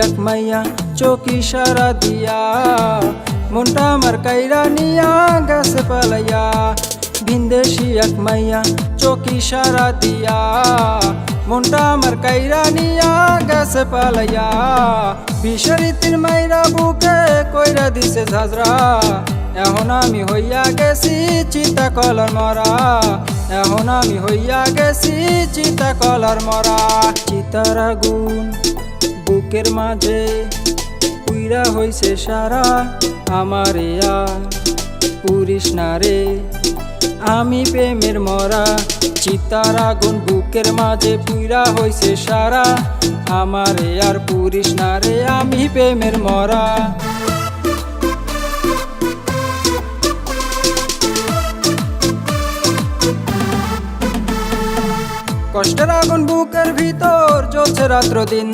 এক মাইয়া চোখি সারা দিয়া মনটা আমার কাইরা নিয়া গেছে পালাইয়া। ভিনদেশি এক মাইয়া চোখি সারা দিয়া মনটা আমার কাইরা নিয়া গেছে পালাইয়া। বিষরিতির মাইরা বুকে কইরা দিছে ঝাঁঝরা, এখন আমি হইয়া গেছি চিতা কলার মরা। এখন আমি হইয়া গেছি চিতা কলার মরা। চিতার আগুন বুকের মাঝে পুইরা হইছে সারা, আমারে আর পুরিস না রে আমি প্রেমের মরা। চিতার আগুন বুকের মাঝে পুইরা হইছে সারা, আমারে আর পুরিস না রে আমি প্রেমের মরা। কষ্টের আগুন বুকের ভিতর জ্বলছে রাত্র দিন,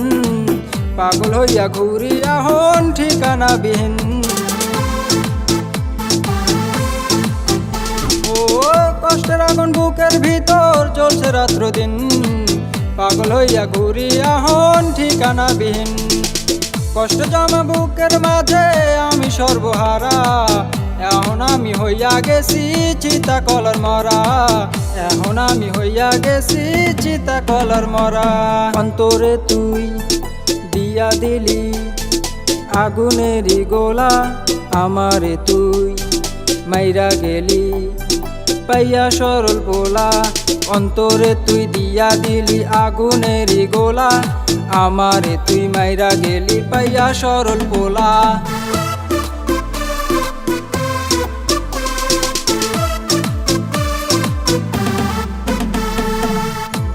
পাগল হইয়া ঘুরি এখন ঠিকানা বিহীন। ও কষ্টের আগুন বুকের ভিতর জ্বলছে রাত্র দিন, পাগল হইয়া ঘুরি এখন ঠিকানা বিহীন। কষ্ট জমা বুকের মাঝে আমি সর্বহারা, এখন আমি হইয়া গেছি চিতা কলার মরা। এখন আমি হইয়া গেছি চিতা কলার মরা। অন্তরে তুই দিয়া দিলি আগুনেরই গোলা, আমারে তুই মাইরা গেলি পাইয়া সরল পোলা। অন্তরে তুই দিয়া দিলি আগুনেরই গোলা, আমারে তুই মাইরা গেলি পাইয়া সরল পোলা।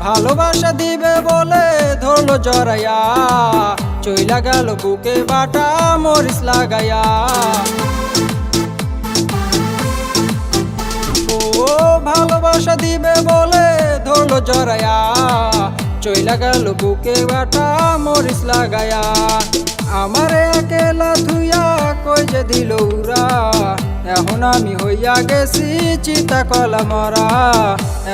ভালোবাসা দিবে বলে ধরলো জড়াইয়া, চইলা গেল বুকে বাটা মরিচ লাগাইয়া। ও ভালোবাসা দিবে বলে ধরলো জড়াইয়া, চইলা গেল বুকে বাটা মরিচ লাগাইয়া। আমারে একেলা থুইয়া কই যে দিল উরা, এখন আমি হইয়া গেছি চিতা কলা মরা।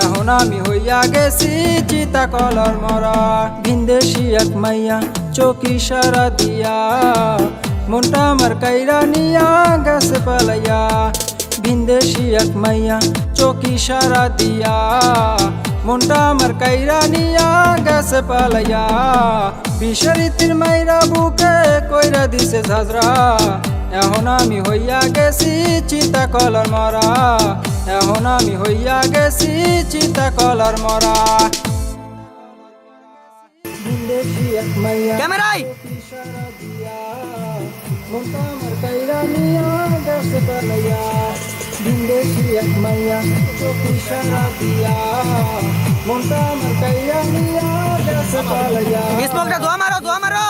এখন আমি হইয়া গেছি চিতা কলার মরা। ভিনদেশি এক মাইয়া চোখি সারা দিয়া মনটা আমার কাইরা নিয়া গেছে পালাইয়া। ভিনদেশি এক মাইয়া চোখি সারা দিয়া মনটা আমার কাইরা নিয়া গেছে পালাইয়া। বিষরিতির মাইরা বুকে কইরা দিছে ঝাঁঝরা, এখন আমি হইয়া গেছি চিতা কলার মরা। এখন আমি হইয়া গেছি চিতা কলার মরা। ভিনদেশি এক মাইয়া ক্যামেরায় মনটা আমার কাইরা নিয়া গেছে পালাইয়া। ভিনদেশি এক মাইয়া চোখি সারা দিয়া মনটা আমার কাইরা নিয়া গেছে পালাইয়া। স্মোকটা ধোয়া মারো, ধোয়া মারো।